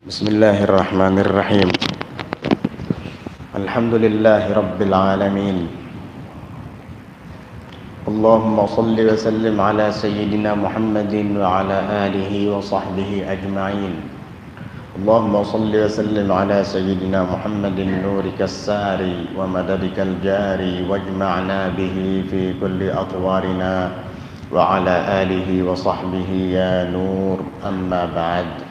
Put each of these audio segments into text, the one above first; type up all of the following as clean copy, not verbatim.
Bismillahirrahmanirrahim. Alhamdulillahi rabbil alamin. Allahumma salli wa sallim ala sayyidina Muhammadin wa ala alihi wa sahbihi ajma'in. Allahumma salli wa sallim ala sayyidina Muhammadin nurika as-sari wa madadika al-jari wajma'na bihi fi kulli atwarina wa ala alihi wa sahbihi ya nur, amma ba'd.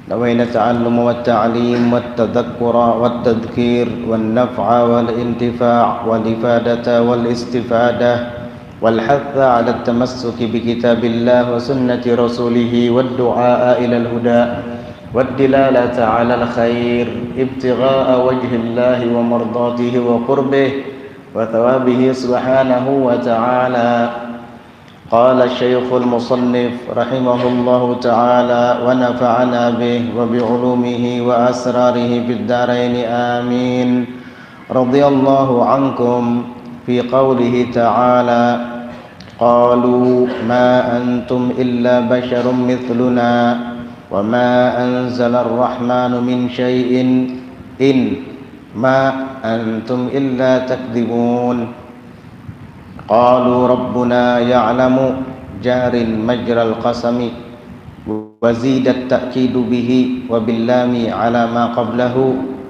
نوينا التعلم والتعليم والتذكر والتذكير والنفع والانتفاع والإفادة والاستفادة والحث على التمسك بكتاب الله وسنة رسوله والدعاء إلى الهدى والدلالة على الخير ابتغاء وجه الله ومرضاته وقربه وثوابه سبحانه وتعالى. قال الشيخ المصنف رحمه الله تعالى ونفعنا به وبعلومه وأسراره في الدارين آمين. رضي الله عنكم في قوله تعالى قالوا ما أنتم إلا بشر مثلنا وما أنزل الرحمن من شيء إن ما أنتم إلا تكذبون. قالوا ربنا يعلم جار مجرى القسم وزيد التأكيد به وباللام على ما قبله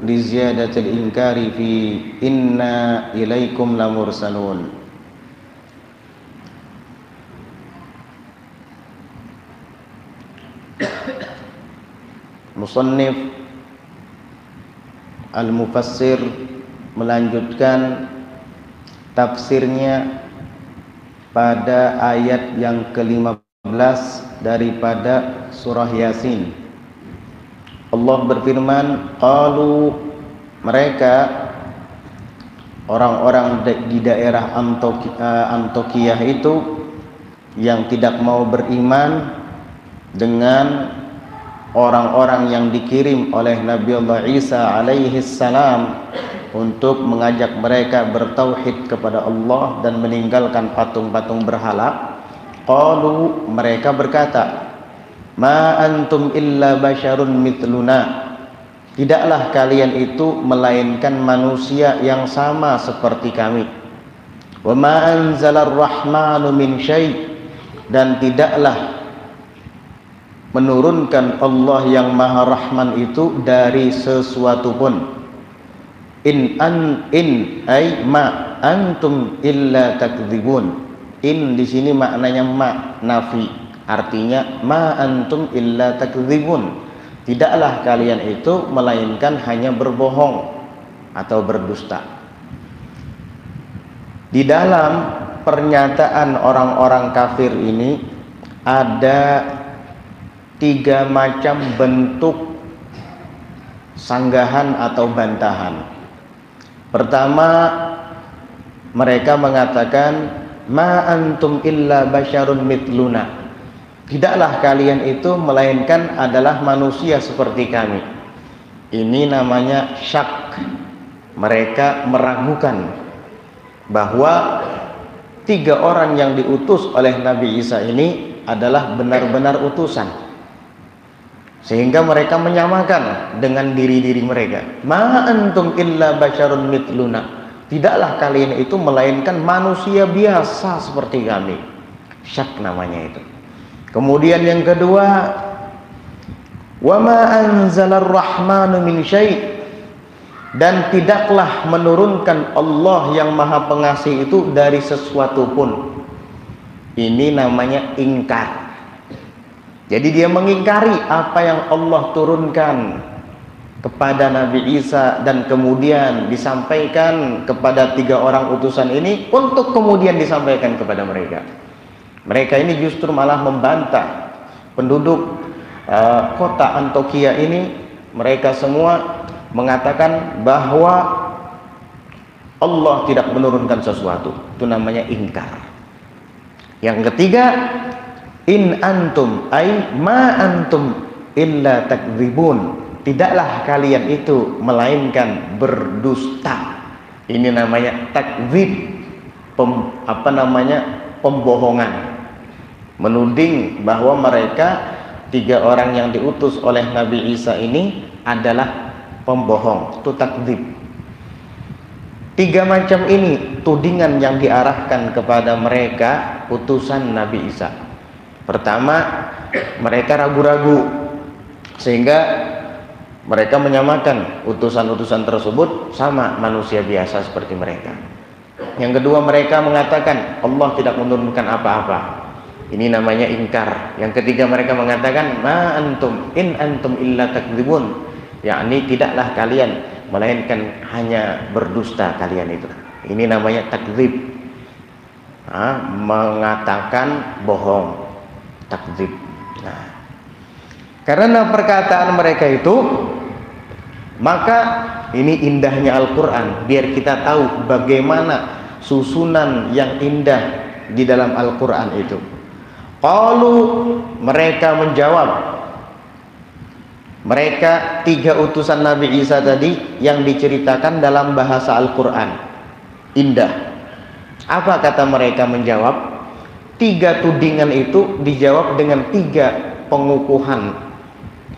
لزيادة الإنكار في إنا إليكم لمرسلون. Musannif Al-Mufassir melanjutkan tafsirnya pada ayat yang ke-15 daripada surah Yasin. Allah berfirman, qalu, mereka orang-orang di daerah Antokiyah itu yang tidak mau beriman dengan orang-orang yang dikirim oleh Nabiullah Isa alaihi salam untuk mengajak mereka bertauhid kepada Allah dan meninggalkan patung-patung berhala. Qalu, mereka berkata, ma antum illa basyarun mithluna, tidaklah kalian itu melainkan manusia yang sama seperti kami. Wa ma anzalar rahmanu min syai', dan tidaklah menurunkan Allah yang Maha Rahman itu dari sesuatu pun. In ay ma antum illa takdzibun. In di sini maknanya ma nafi, artinya ma antum illa takdzibun, tidaklah kalian itu melainkan hanya berbohong atau berdusta. Di dalam pernyataan orang-orang kafir ini ada 3 macam bentuk sanggahan atau bantahan. Pertama, mereka mengatakan ma antum illa basyarun mithluna, tidaklah kalian itu melainkan adalah manusia seperti kami. Ini namanya syak. Mereka meragukan bahwa 3 orang yang diutus oleh Nabi Isa ini adalah benar-benar utusan, sehingga mereka menyamakan dengan diri-diri mereka. Ma antum illa basyarun mithluna, tidaklah kalian itu melainkan manusia biasa seperti kami. Syak namanya itu. Kemudian yang kedua, wa ma anzalar rahmanu min syai', dan tidaklah menurunkan Allah yang Maha Pengasih itu dari sesuatu pun. Ini namanya ingkar. Jadi dia mengingkari apa yang Allah turunkan kepada Nabi Isa dan kemudian disampaikan kepada 3 orang utusan ini untuk kemudian disampaikan kepada mereka. Mereka ini justru malah membantah penduduk kota Antioquia ini. Mereka semua mengatakan bahwa Allah tidak menurunkan sesuatu. Itu namanya ingkar. Yang ketiga, in antum ay ma antum illa takdzibun, tidaklah kalian itu melainkan berdusta. Ini namanya takdzib, pembohongan, menuding bahwa mereka tiga orang yang diutus oleh Nabi Isa ini adalah pembohong, itu takdzib. Tiga macam ini tudingan yang diarahkan kepada mereka utusan Nabi Isa. Pertama, mereka ragu-ragu sehingga mereka menyamakan utusan-utusan tersebut sama manusia biasa seperti mereka. Yang kedua, mereka mengatakan Allah tidak menurunkan apa-apa. Ini namanya ingkar. Yang ketiga, mereka mengatakan ma antum in antum illa takdzibun, yakni tidaklah kalian melainkan hanya berdusta kalian itu. Ini namanya takdzib. Mengatakan bohong, takdzib. Nah, karena perkataan mereka itu, maka ini indahnya Al-Quran, biar kita tahu bagaimana susunan yang indah di dalam Al-Quran itu. Qalu, mereka menjawab, mereka tiga utusan Nabi Isa tadi yang diceritakan dalam bahasa Al-Quran indah. Apa kata mereka menjawab? Tiga tudingan itu dijawab dengan tiga pengukuhan,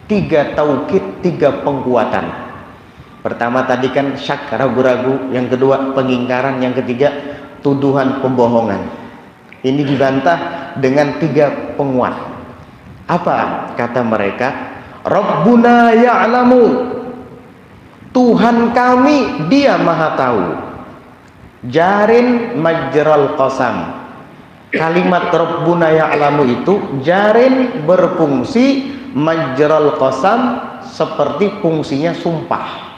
tiga taukid, tiga penguatan. Pertama tadi kan syak, ragu-ragu. Yang kedua pengingkaran. Yang ketiga tuduhan pembohongan. Ini dibantah dengan tiga penguat. Apa kata mereka? Rabbuna ya'lamu, Tuhan kami dia maha tahu. Jarin majral qasam. Kalimat Rabbuna ya'lamu itu jarin berfungsi majral qasam, seperti fungsinya sumpah.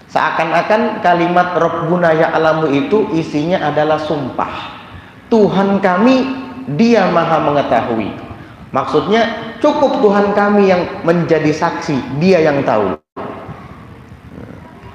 Seakan-akan kalimat Rabbuna ya'lamu itu isinya adalah sumpah. Tuhan kami dia maha mengetahui. Maksudnya cukup Tuhan kami yang menjadi saksi, dia yang tahu.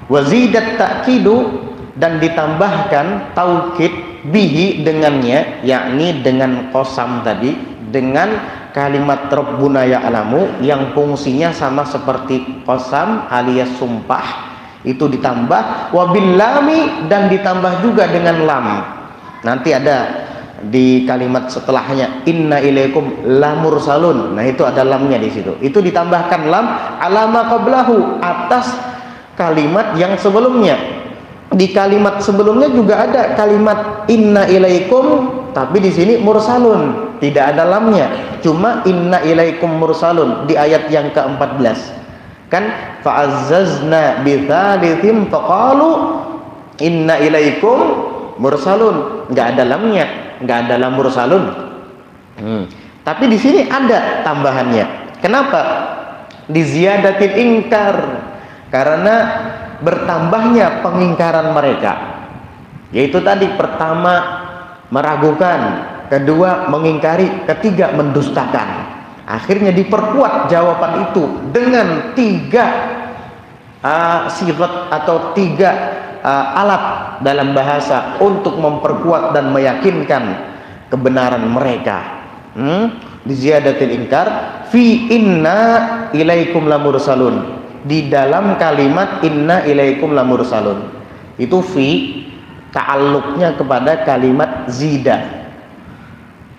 Wazidat ta'kidu, dan ditambahkan taukid bihi dengannya, yakni dengan qasam tadi, dengan kalimat Rabbuna ya'lamu yang fungsinya sama seperti qasam alias sumpah. Itu ditambah wabillami, dan ditambah juga dengan lam. Nanti ada di kalimat setelahnya inna ilaikum lamursalun. Nah, itu ada lamnya di situ. Itu ditambahkan lam alama qablahu, atas kalimat yang sebelumnya. Di kalimat sebelumnya juga ada kalimat inna ilaikum, tapi di sini mursalun, tidak ada lamnya. Cuma inna ilaikum mursalun di ayat yang ke-14. Kan fa'azzazna bitsalitsin faqalu inna ilaikum mursalun, enggak ada lamnya, enggak ada lam mursalun. Tapi di sini ada tambahannya. Kenapa? Di ziyadatil ingkar, karena bertambahnya pengingkaran mereka. Yaitu tadi, pertama meragukan, kedua mengingkari, ketiga mendustakan. Akhirnya diperkuat jawaban itu dengan tiga sifat atau tiga alat dalam bahasa untuk memperkuat dan meyakinkan kebenaran mereka. Di ziyadatil ingkar fi inna ilaikum lamursalun, di dalam kalimat inna ilaikum lamursalun itu fi ta'alluqnya kepada kalimat zida.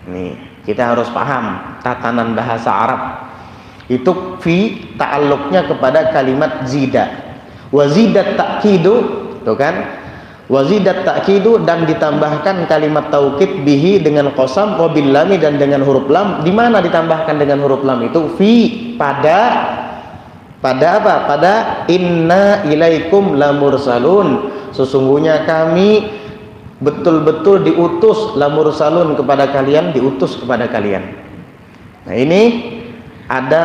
Nih, kita harus paham tatanan bahasa Arab. Itu fi ta'alluqnya kepada kalimat zida. Wazidat ta'kidu, tuh kan? Wazidat ta'kidu, dan ditambahkan kalimat taukid bihi dengan qasam wa bil lam, dan dengan huruf lam. Di mana ditambahkan dengan huruf lam itu? Fi, pada apa? Pada inna ilaikum lamursalun, sesungguhnya kami betul-betul diutus, lamursalun, kepada kalian, diutus kepada kalian. Nah, ini ada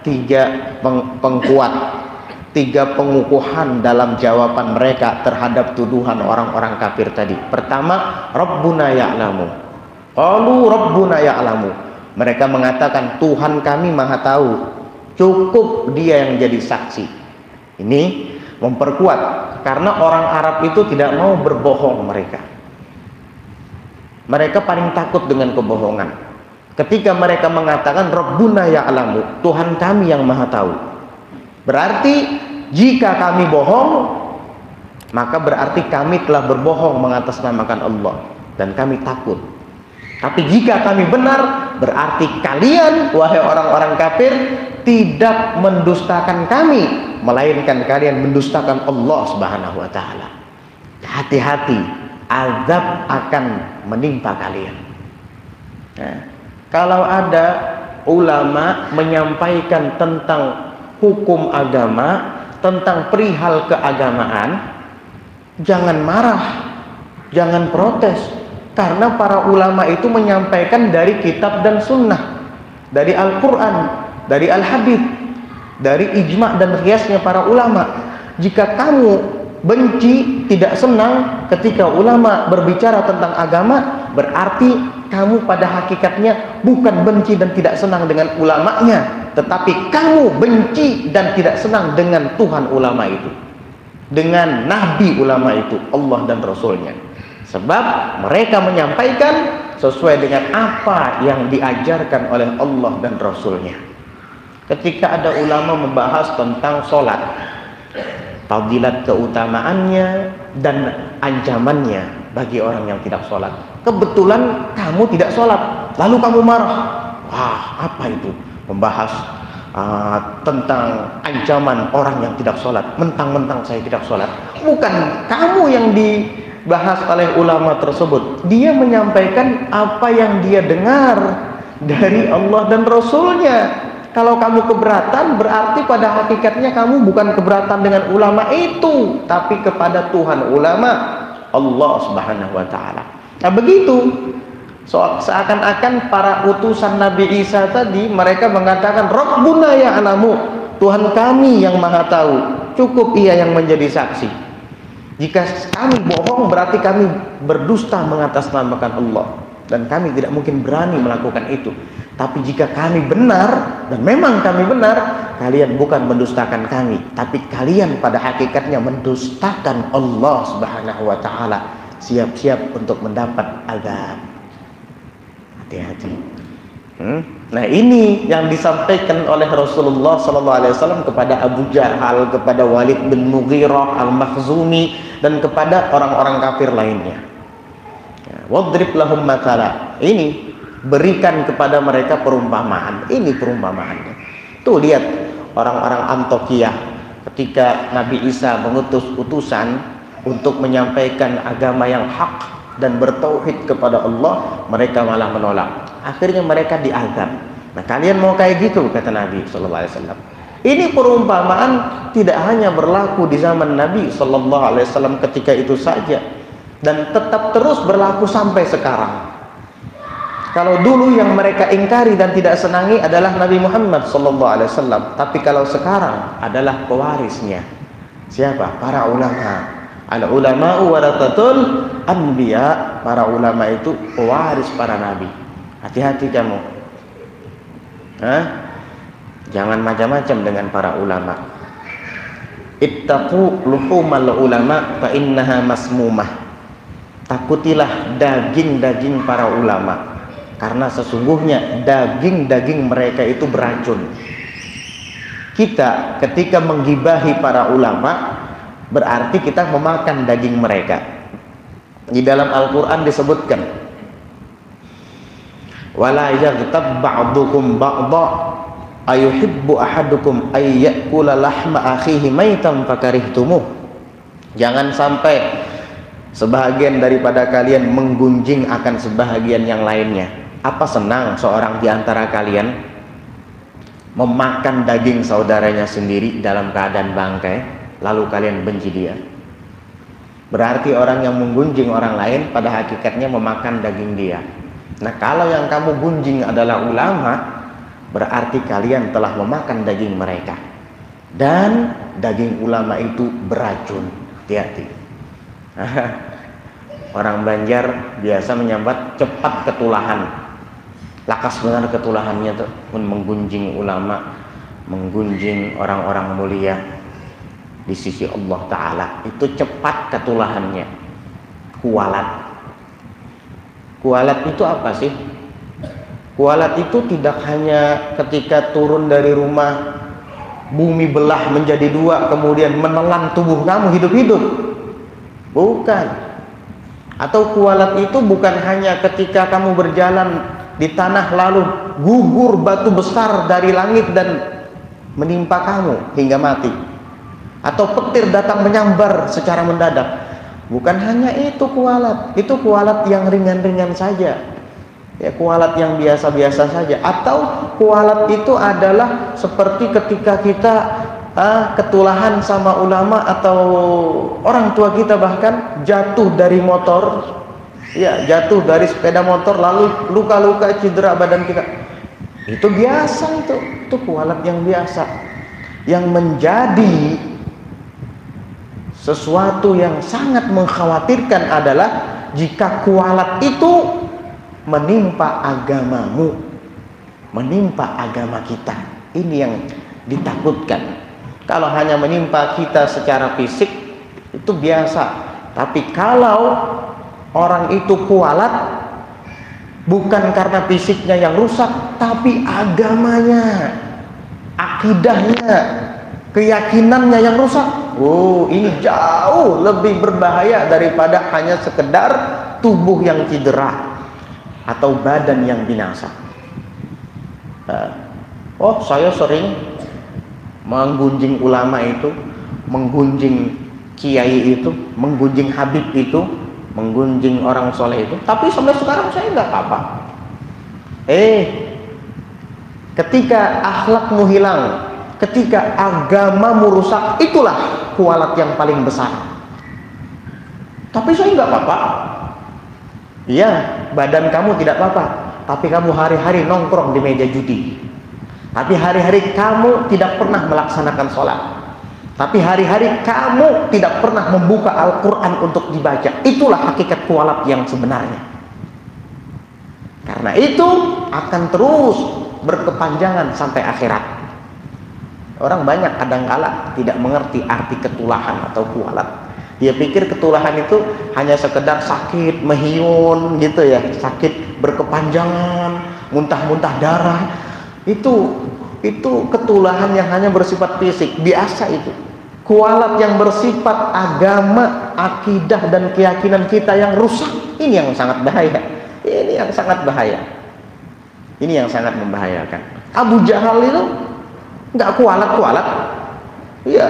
tiga pengkuat, tiga pengukuhan dalam jawaban mereka terhadap tuduhan orang-orang kafir tadi. Pertama, Rabbuna ya'lamu. Qalu Rabbuna ya'lamu. Mereka mengatakan Tuhan kami maha tahu, cukup dia yang jadi saksi. Ini memperkuat, karena orang Arab itu tidak mau berbohong. Mereka paling takut dengan kebohongan. Ketika mereka mengatakan Rabbuna ya'lamu, Tuhan kami yang maha tahu, berarti jika kami bohong, maka berarti kami telah berbohong mengatasnamakan Allah, dan kami takut. Tapi jika kami benar, berarti kalian, wahai orang-orang kafir, tidak mendustakan kami, melainkan kalian mendustakan Allah Subhanahu wa taala. Hati-hati, azab akan menimpa kalian. Nah, kalau ada ulama menyampaikan tentang hukum agama, tentang perihal keagamaan, jangan marah, jangan protes, karena para ulama itu menyampaikan dari kitab dan sunnah, dari Al-Quran, dari Al-Hadits, dari ijma' dan qiyasnya para ulama. Jika kamu benci, tidak senang ketika ulama berbicara tentang agama, berarti kamu pada hakikatnya bukan benci dan tidak senang dengan ulamanya, tetapi kamu benci dan tidak senang dengan Tuhan ulama itu, dengan nabi ulama itu, Allah dan Rasulnya. Sebab mereka menyampaikan sesuai dengan apa yang diajarkan oleh Allah dan Rasulnya. Ketika ada ulama membahas tentang sholat, fadilat keutamaannya dan ancamannya bagi orang yang tidak sholat, kebetulan kamu tidak sholat, lalu kamu marah. Wah, apa itu? Membahas tentang ancaman orang yang tidak sholat, mentang-mentang saya tidak sholat. Bukan kamu yang dibahas oleh ulama tersebut, dia menyampaikan apa yang dia dengar dari Allah dan Rasulnya. Kalau kamu keberatan, berarti pada hakikatnya kamu bukan keberatan dengan ulama itu, tapi kepada Tuhan ulama, Allah Subhanahu wa taala. Nah, begitu. Seakan-akan para utusan Nabi Isa tadi, mereka mengatakan Rabbuna ya'lamu, Tuhan kami yang maha tahu, cukup ia yang menjadi saksi. Jika kami bohong, berarti kami berdusta mengatasnamakan Allah, dan kami tidak mungkin berani melakukan itu. Tapi jika kami benar, dan memang kami benar, kalian bukan mendustakan kami, tapi kalian pada hakikatnya mendustakan Allah Subhanahu wa taala. Siap-siap untuk mendapat azab. Hati-hati. Nah, ini yang disampaikan oleh Rasulullah SAW kepada Abu Jahal, kepada Walid bin Mughirah al-Makhzumi, dan kepada orang-orang kafir lainnya. Wadrib lahum mathala. Ini, berikan kepada mereka perumpamaan. Ini perumpamaannya. Tuh lihat orang-orang Antiokhia ketika Nabi Isa mengutus utusan untuk menyampaikan agama yang hak dan bertauhid kepada Allah, mereka malah menolak. Akhirnya mereka diazab. Nah, kalian mau kayak gitu, kata Nabi SAW. Ini perumpamaan tidak hanya berlaku di zaman Nabi SAW ketika itu saja, dan tetap terus berlaku sampai sekarang. Kalau dulu yang mereka ingkari dan tidak senangi adalah Nabi Muhammad SAW, tapi kalau sekarang adalah pewarisnya. Siapa? Para ulama. Al-ulama'u warathatul anbiya. Para ulama itu pewaris para nabi. Hati-hati kamu. Jangan macam-macam dengan para ulama. Ittaqu luhumal ulama fa innaha masmumah. Takutilah daging-daging para ulama, karena sesungguhnya daging-daging mereka itu beracun. Kita ketika menggibahi para ulama, berarti kita memakan daging mereka. Di dalam Al-Quran disebutkan, wala yaghtab ba'dukum ba'dha ayuhibbu ahadukum ay ya'kula lahma akhihi maitan fakarihtumuh. Jangan sampai sebahagian daripada kalian menggunjing akan sebahagian yang lainnya. Apa senang seorang di antara kalian memakan daging saudaranya sendiri dalam keadaan bangkai, lalu kalian benci dia? Berarti orang yang menggunjing orang lain pada hakikatnya memakan daging dia. Nah, kalau yang kamu gunjing adalah ulama, berarti kalian telah memakan daging mereka, dan daging ulama itu beracun. Hati-hati. Orang Banjar biasa menyambat cepat ketulahan. Lakas benar ketulahannya tuh, menggunjing ulama, menggunjing orang-orang mulia di sisi Allah Ta'ala. Itu cepat ketulahannya. Kualat. Kualat itu apa sih? Kualat itu tidak hanya ketika turun dari rumah, bumi belah menjadi dua, kemudian menelan tubuh kamu hidup-hidup. Bukan. Atau kualat itu bukan hanya ketika kamu berjalan di tanah lalu gugur batu besar dari langit dan menimpa kamu hingga mati, atau petir datang menyambar secara mendadak. Bukan hanya itu kualat. Itu kualat yang ringan-ringan saja, ya, kualat yang biasa-biasa saja. Atau kualat itu adalah seperti ketika kita ketulahan sama ulama atau orang tua kita, bahkan jatuh dari motor, ya, jatuh dari sepeda motor lalu luka-luka cedera badan kita. Itu biasa, itu kualat yang biasa. Yang menjadi sesuatu yang sangat mengkhawatirkan adalah jika kualat itu menimpa agamamu, menimpa agama kita. Ini yang ditakutkan. Kalau hanya menimpa kita secara fisik itu biasa, tapi kalau orang itu kualat bukan karena fisiknya yang rusak, tapi agamanya, akidahnya, keyakinannya yang rusak. Oh, ini jauh lebih berbahaya daripada hanya sekedar tubuh yang cedera atau badan yang binasa. Oh, saya sering menggunjing ulama itu, menggunjing kiai itu, menggunjing habib itu, menggunjing orang soleh itu, tapi sampai sekarang saya nggak apa-apa. Ketika akhlakmu hilang, ketika agamamu rusak, itulah kualat yang paling besar. Tapi saya nggak apa-apa. Iya, badan kamu tidak apa-apa, tapi kamu hari-hari nongkrong di meja judi. Tapi hari-hari kamu tidak pernah melaksanakan sholat. Tapi hari-hari kamu tidak pernah membuka Al-Quran untuk dibaca. Itulah hakikat kualat yang sebenarnya. Karena itu akan terus berkepanjangan sampai akhirat. Orang banyak kadangkala tidak mengerti arti ketulahan atau kualat. Dia pikir ketulahan itu hanya sekedar sakit, mehiun gitu ya, sakit berkepanjangan, muntah-muntah darah. Itu ketulahan yang hanya bersifat fisik, biasa itu. Kualat yang bersifat agama, akidah dan keyakinan kita yang rusak, ini yang sangat bahaya. Ini yang sangat bahaya. Ini yang sangat membahayakan. Abu Jahal itu nggak kualat-kualat. Iya,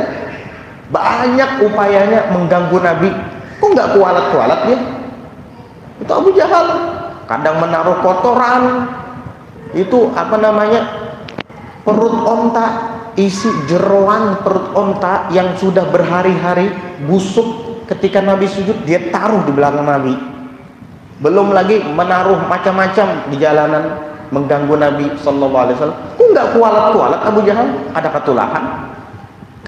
banyak upayanya mengganggu Nabi, kok nggak kualat-kualat dia? Itu Abu Jahal. Kadang menaruh kotoran, itu perut onta, isi jeroan perut onta yang sudah berhari-hari busuk, ketika Nabi sujud dia taruh di belakang Nabi. Belum lagi menaruh macam-macam di jalanan mengganggu Nabi sallallahu alaihi wasallam. Kok nggak kualat-kualat Abu Jahal? Ada ketulahan,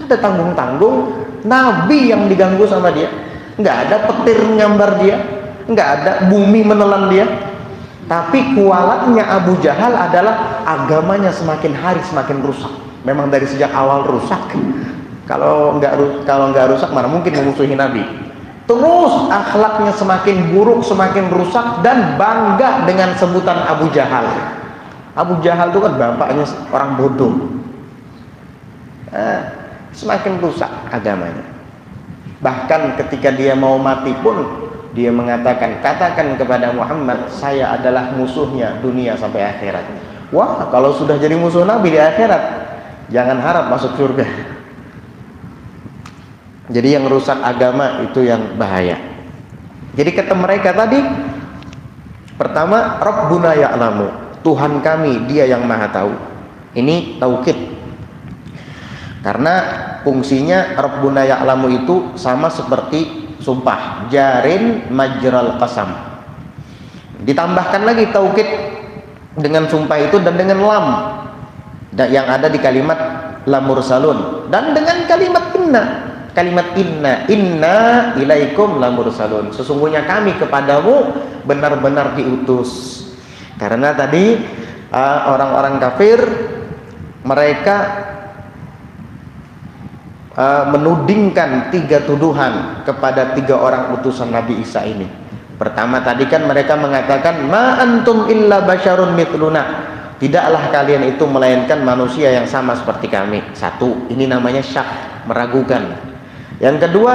ada tanggung-tanggung. Nabi yang diganggu sama dia, nggak ada petir nyambar dia, nggak ada bumi menelan dia. Tapi kualatnya Abu Jahal adalah agamanya semakin hari semakin rusak. Memang dari sejak awal rusak. Kalau nggak rusak, mana mungkin memusuhi Nabi. Terus akhlaknya semakin buruk, semakin rusak, dan bangga dengan sebutan Abu Jahal. Abu Jahal itu kan bapaknya orang bodoh. Semakin rusak agamanya. Bahkan ketika dia mau mati pun dia mengatakan, katakan kepada Muhammad, saya adalah musuhnya dunia sampai akhirat. Wah, kalau sudah jadi musuh Nabi di akhirat, jangan harap masuk surga. Jadi yang rusak agama itu yang bahaya. Jadi kata mereka tadi, pertama, Rabbuna ya'lamu, Tuhan kami dia yang maha tahu. Ini taukid. Karena fungsinya Rabbuna ya'lamu itu sama seperti sumpah, jarin majral qasam. Ditambahkan lagi taukid dengan sumpah itu dan dengan lam yang ada di kalimat lam mursalun, dan dengan kalimat inna ilaikum lam mursalun, sesungguhnya kami kepadamu benar-benar diutus. Karena tadi orang-orang kafir mereka menudingkan 3 tuduhan kepada 3 orang utusan Nabi Isa ini. Pertama tadi kan mereka mengatakan ma antum illa basyarun mithluna, tidaklah kalian itu melainkan manusia yang sama seperti kami. Satu, ini namanya syak, meragukan. Yang kedua,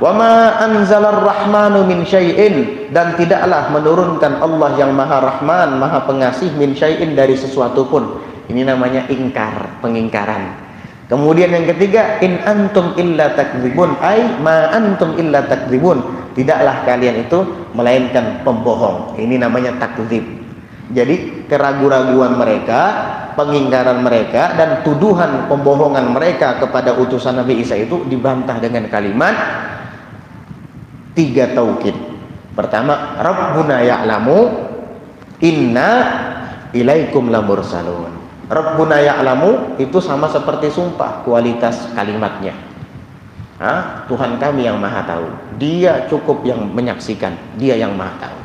wa ma anzalar rahmanu min syai'in, dan tidaklah menurunkan Allah yang maha rahman, maha pengasih, min syai'in, dari sesuatu pun. Ini namanya ingkar, pengingkaran. Kemudian yang ketiga, in antum illa takdzibun, ai ma antum illa takdzibun, tidaklah kalian itu melainkan pembohong. Ini namanya takdzib. Jadi keraguan-raguan mereka, pengingkaran mereka, dan tuduhan pembohongan mereka kepada utusan Nabi Isa itu dibantah dengan kalimat 3 taukid. Pertama, Rabbuna ya'lamu inna ilaikum lamursalun. Rabbuna ya'lamu itu sama seperti sumpah, kualitas kalimatnya. Tuhan kami yang maha tahu, dia cukup yang menyaksikan, dia yang maha tahu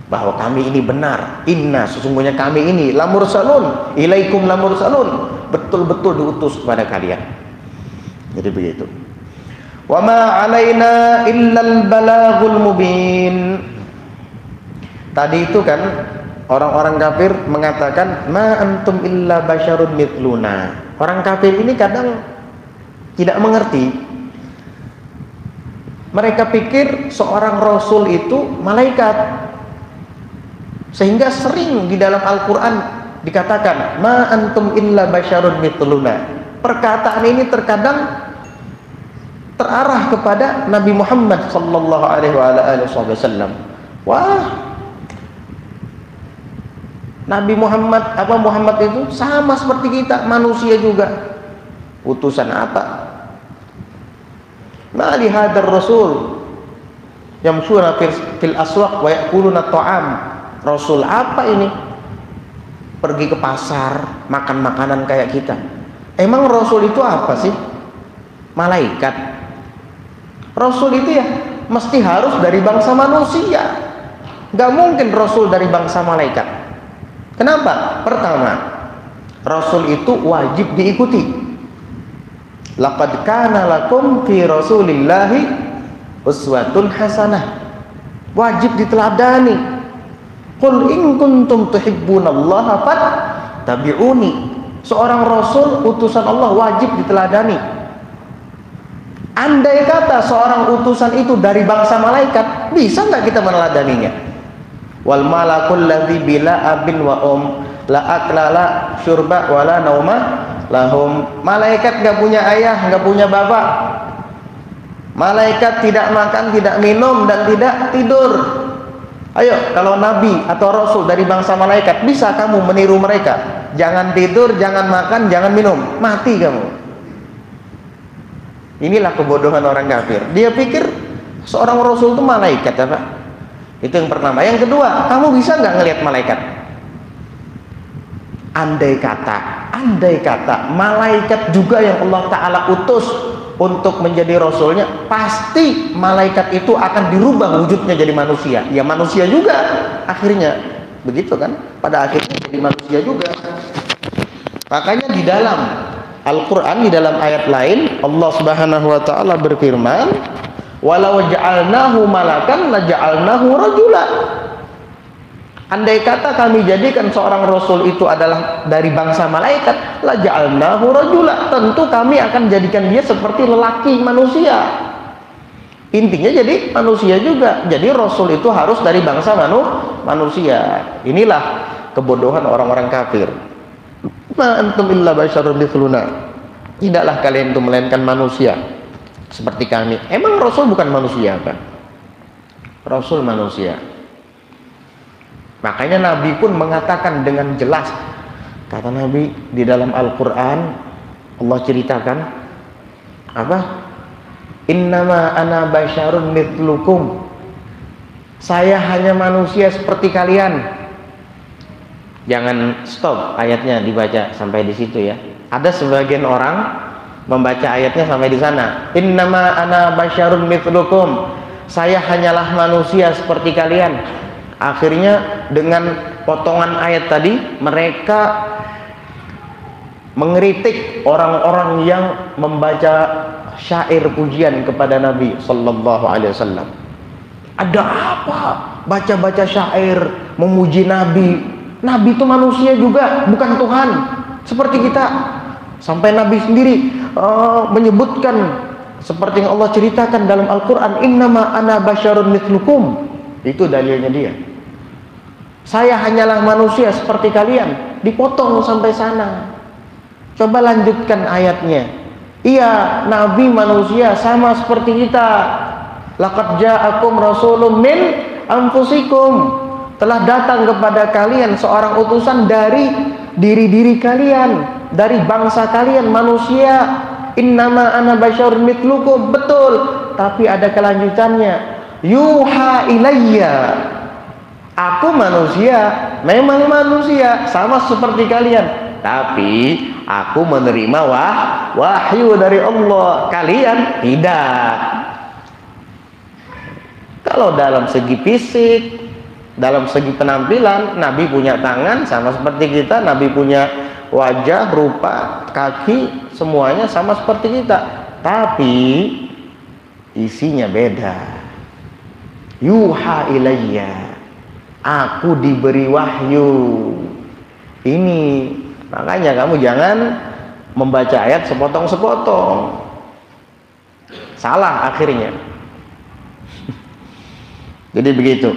bahwa kami ini benar. Inna, sesungguhnya kami ini lamursalun, ilaikum lamursalun, betul-betul diutus kepada kalian. Jadi begitu. Wa ma alaina illal balagul mubin. Tadi itu kan orang-orang kafir mengatakan ma antum illa basyarun mithluna. Orang kafir ini kadang tidak mengerti. Mereka pikir seorang rasul itu malaikat. Sehingga sering di dalam Al-Qur'an dikatakan ma antum illa basyarun mithluna. Perkataan ini terkadang terarah kepada Nabi Muhammad sallallahu alaihi wasallam. Wah, Nabi Muhammad, Muhammad itu sama seperti kita, manusia juga. Utusan apa? Ma li hadzal rasul yamshuna fil aswaq wa ya'kuluna ta'am. Rasul apa ini? Pergi ke pasar, makan makanan kayak kita. Emang rasul itu apa sih? Malaikat. Rasul itu ya mesti harus dari bangsa manusia. Gak mungkin rasul dari bangsa malaikat. Kenapa? Pertama, rasul itu wajib diikuti. Laqad kana lakum fi rasulillahi uswatun hasanah. Wajib diteladani. Qul in kuntum tuhibbunallaha fattabi'uni. Seorang rasul utusan Allah wajib diteladani. Andai kata seorang utusan itu dari bangsa malaikat, bisa nggak kita meneladaninya? Wal malakul ladzi bila abin wa la aklala syurba wala nauma lahum. Malaikat nggak punya ayah, nggak punya bapak. Malaikat tidak makan, tidak minum, dan tidak tidur. Ayo, kalau nabi atau rasul dari bangsa malaikat, bisa kamu meniru mereka? Jangan tidur, jangan makan, jangan minum, mati kamu. Inilah kebodohan orang kafir. Dia pikir seorang rasul itu malaikat, apa? Itu yang pertama. Yang kedua, kamu bisa nggak ngelihat malaikat? Andai kata malaikat juga yang Allah Ta'ala utus untuk menjadi rasulnya, pasti malaikat itu akan dirubah wujudnya jadi manusia. Ya manusia juga akhirnya, begitu kan? Pada akhirnya jadi manusia juga. Makanya di dalam Al-Quran, di dalam ayat lain, Allah Subhanahu wa Ta'ala berfirman, walau ja'alnahu malakan la ja'alnahu rajula. Andai kata kami jadikan seorang rasul itu adalah dari bangsa malaikat, la ja'alnahu rajula, tentu kami akan jadikan dia seperti lelaki manusia. Intinya jadi manusia juga. Jadi rasul itu harus dari bangsa manusia. Inilah kebodohan orang-orang kafir. Ma antum illa basyarun mithluna. Tidaklah kalian itu melainkan manusia seperti kami. Emang rasul bukan manusia apa? Rasul manusia. Makanya Nabi pun mengatakan dengan jelas, kata Nabi di dalam Al-Quran, Allah ceritakan apa? Innama ana basyarun mithlukum. Saya hanya manusia seperti kalian. Jangan stop ayatnya dibaca sampai di situ ya. Ada sebagian orang membaca ayatnya sampai di sana. Innama ana basyarun mithlukum. Saya hanyalah manusia seperti kalian. Akhirnya dengan potongan ayat tadi mereka mengkritik orang-orang yang membaca syair pujian kepada Nabi sallallahu alaihi wasallam. Ada apa baca-baca syair memuji Nabi? Nabi itu manusia juga, bukan Tuhan seperti kita. Sampai Nabi sendiri menyebutkan seperti yang Allah ceritakan dalam Al-Quran, innama ana basyarun mithlukum. Itu dalilnya dia. Saya hanyalah manusia seperti kalian. Dipotong sampai sana. Coba lanjutkan ayatnya. Iya, Nabi manusia sama seperti kita. Laqad ja'akum rasulun min anfusikum. Telah datang kepada kalian seorang utusan dari diri-diri kalian, dari bangsa kalian manusia. Innama ana basyarun mithlukum. Betul, tapi ada kelanjutannya. Yuha ilayya. Aku manusia, memang manusia sama seperti kalian, tapi aku menerima wahyu dari Allah. Kalian tidak. Kalau dalam segi fisik, dalam segi penampilan, Nabi punya tangan sama seperti kita, Nabi punya wajah, rupa, kaki, semuanya sama seperti kita, tapi isinya beda. Yuha ilayya, aku diberi wahyu. Ini makanya kamu jangan membaca ayat sepotong-sepotong, salah akhirnya. Jadi begitu.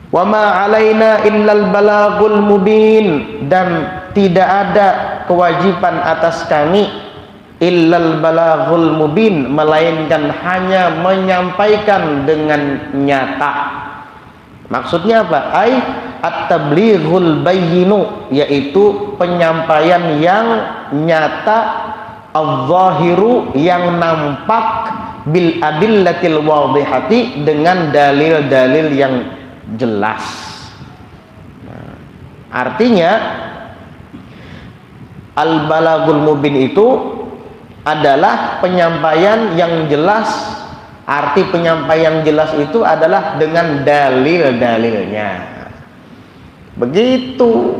Wa ma alaina illal balagul mubin, dan tidak ada kewajiban atas kami illal balagul mubin, melainkan hanya menyampaikan dengan nyata. Maksudnya apa? Ai at-tablighul bayyinu, yaitu penyampaian yang nyata, al-zahiru, yang nampak, bil adillatil wadihati, dengan dalil-dalil yang jelas. Nah, artinya al-balagul mubin itu adalah penyampaian yang jelas. Arti penyampaian jelas itu adalah dengan dalil-dalilnya. Begitu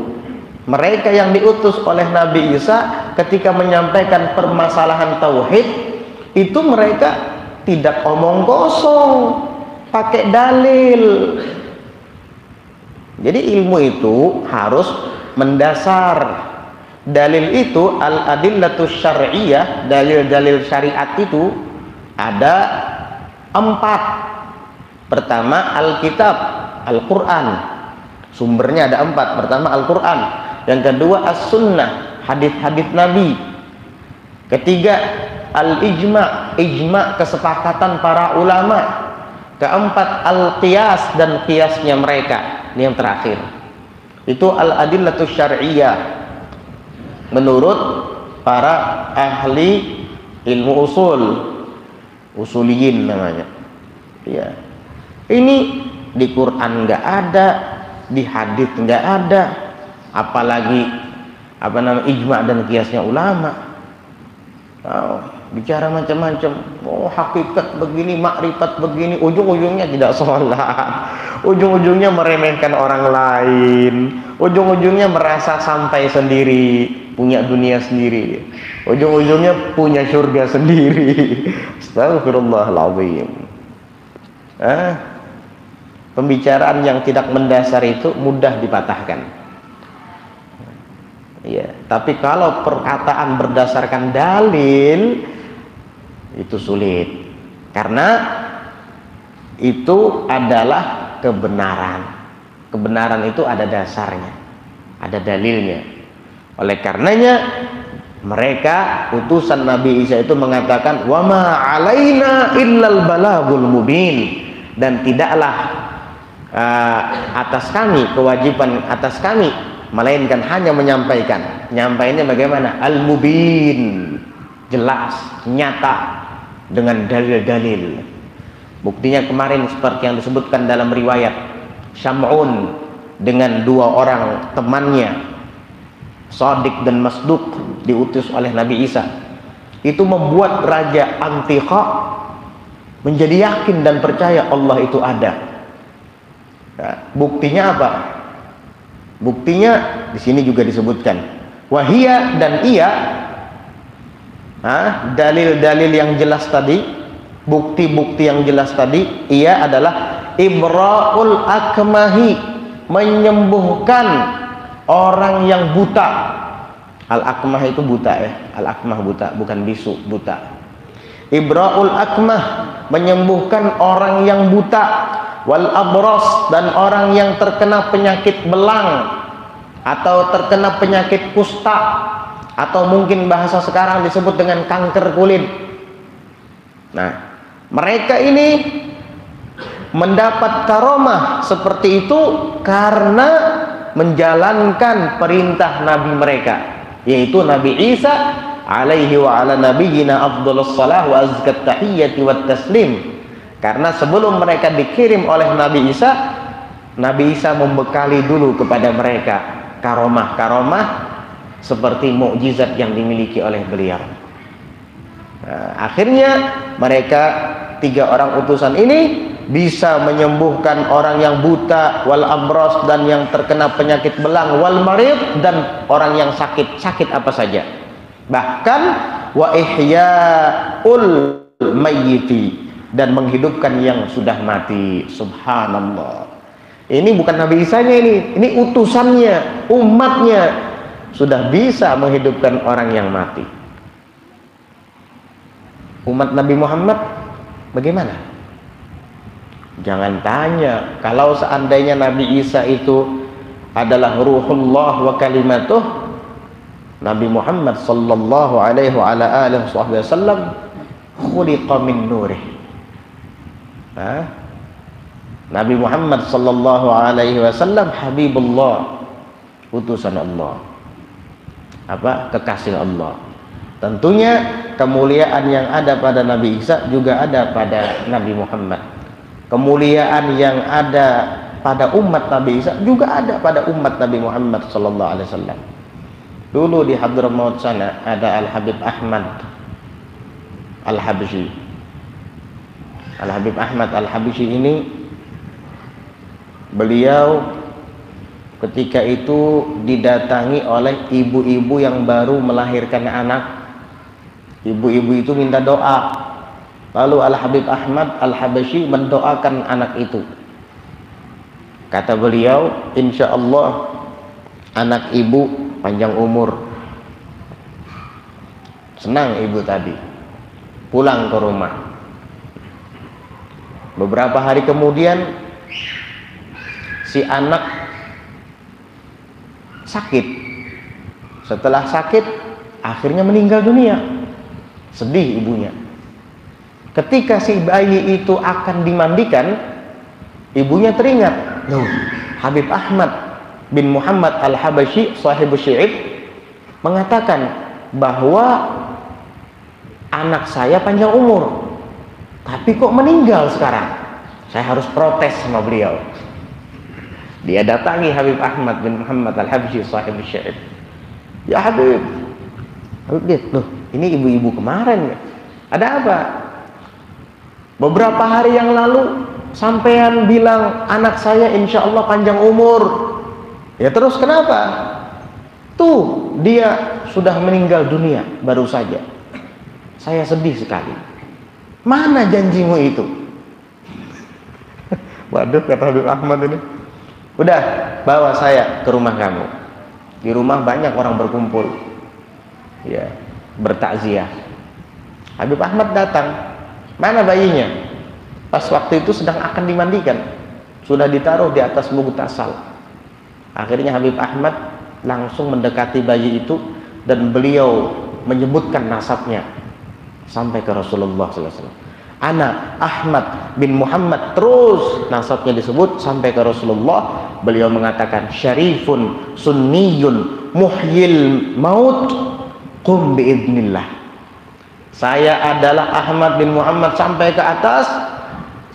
mereka yang diutus oleh Nabi Isa ketika menyampaikan permasalahan tauhid, itu mereka tidak omong kosong, pakai dalil. Jadi ilmu itu harus mendasar. Dalil itu al-adillatus syar'iyyah, dalil-dalil syariat itu ada 4. Pertama Alkitab, Al-Quran, sumbernya ada 4. Pertama Al-Quran, yang kedua As-Sunnah, hadis-hadis Nabi. Ketiga Al-Ijma', ijma', kesepakatan para ulama. Keempat Al-Qiyas, dan qiyasnya mereka. Ini yang terakhir, itu al-adillatus syar'iyyah menurut para ahli ilmu usuliyin namanya. Ya, ini di Quran nggak ada, di hadits nggak ada, apalagi ijma dan kiasnya ulama. Bicara macam-macam, hakikat begini, makrifat begini, ujung-ujungnya tidak sholat, ujung-ujungnya meremehkan orang lain, ujung-ujungnya merasa sampai sendiri, punya dunia sendiri, ujung-ujungnya punya surga sendiri. Astagfirullahaladzim. Pembicaraan yang tidak mendasar itu mudah dipatahkan. Ya, tapi kalau perkataan berdasarkan dalil itu sulit, karena itu adalah kebenaran. Kebenaran itu ada dasarnya, ada dalilnya. Oleh karenanya mereka utusan Nabi Isa itu mengatakan wa ma alaina illal balagul mubin, dan tidaklah atas kami, kewajiban atas kami, melainkan hanya menyampaikan. Nyampainya bagaimana? Al-mubin, jelas, nyata, dengan dalil-dalil. Buktinya kemarin seperti yang disebutkan dalam riwayat, Syam'un dengan 2 orang temannya, Shadiq dan Masduq, diutus oleh Nabi Isa. Itu membuat Raja Antiqa menjadi yakin dan percaya Allah itu ada. Nah, buktinya apa? Buktinya di sini juga disebutkan wahia, dan ia, dalil-dalil yang jelas tadi, bukti-bukti yang jelas tadi, ia adalah ibra'ul akmahi, menyembuhkan orang yang buta. Al-akmah itu buta ya, al-akmah buta, bukan bisu, buta. ibra'ul akmah, menyembuhkan orang yang buta, wal abros, dan orang yang terkena penyakit belang atau terkena penyakit kusta, atau mungkin bahasa sekarang disebut dengan kanker kulit. Nah, mereka ini mendapat karomah seperti itu karena menjalankan perintah Nabi mereka, yaitu Nabi Isa alaihi wa ala nabiyyina afdhalus salah wa azkat tahiyyati wat taslim. Karena sebelum mereka dikirim oleh Nabi Isa membekali dulu kepada mereka karomah-karomah seperti mukjizat yang dimiliki oleh beliau. Nah, akhirnya mereka 3 orang utusan ini bisa menyembuhkan orang yang buta, wal abros, dan yang terkena penyakit belang, wal marid, dan orang yang sakit apa saja. Bahkan wa ihyaul mayyiti, dan menghidupkan yang sudah mati. Subhanallah. Ini bukan Nabi Isa-nya, ini utusannya, umatnya sudah bisa menghidupkan orang yang mati. Umat Nabi Muhammad bagaimana? Jangan tanya, kalau seandainya Nabi Isa itu adalah ruhullah wa kalimatuh, Nabi Muhammad sallallahu alaihi wa ala alihi wasallam khuliqa min nurih. Nabi Muhammad sallallahu alaihi wasallam habibullah, utusan Allah, kekasih Allah. Tentunya kemuliaan yang ada pada Nabi Isa juga ada pada Nabi Muhammad. Kemuliaan yang ada pada umat Nabi Isa juga ada pada umat Nabi Muhammad sallallahu alaihi wasallam. Dulu di Hadramaut sana ada Al-Habib Ahmad Al-Habsyi. Al-Habib Ahmad Al-Habsyi ini, beliau ketika itu didatangi oleh ibu-ibu yang baru melahirkan anak. Ibu-ibu itu minta doa. Lalu Al-Habib Ahmad Al-Habsyi mendoakan anak itu. Kata beliau, insya Allah anak ibu panjang umur. Senang ibu tadi. Pulang ke rumah. Beberapa hari kemudian si anak sakit. Setelah sakit akhirnya meninggal dunia. Sedih ibunya. Ketika si bayi itu akan dimandikan, ibunya teringat, loh, Habib Ahmad bin Muhammad Al-Habsyi sahibus syi'ib mengatakan bahwa anak saya panjang umur, tapi kok meninggal sekarang. Saya harus protes sama beliau. Dia datangi Habib Ahmad bin Muhammad Al-Habsyi sahibus syi'ib. Ya Habib, loh, ini ibu-ibu kemarin, ada apa? Beberapa hari yang lalu sampean bilang anak saya insya Allah panjang umur. Ya terus kenapa? Tuh dia sudah meninggal dunia baru saja. Saya sedih sekali. Mana janjimu itu? Waduh, kata Habib Ahmad ini, udah bawa saya ke rumah kamu. Di rumah banyak orang berkumpul, ya, bertakziah. Habib Ahmad datang. Mana bayinya? Pas waktu itu sedang akan dimandikan, sudah ditaruh di atas mughtasal. Akhirnya Habib Ahmad langsung mendekati bayi itu dan beliau menyebutkan nasabnya sampai ke Rasulullah SAW. Anak Ahmad bin Muhammad, terus nasabnya disebut sampai ke Rasulullah. Beliau mengatakan syarifun sunniyun muhyil maut qum biidnillah. Saya adalah Ahmad bin Muhammad sampai ke atas,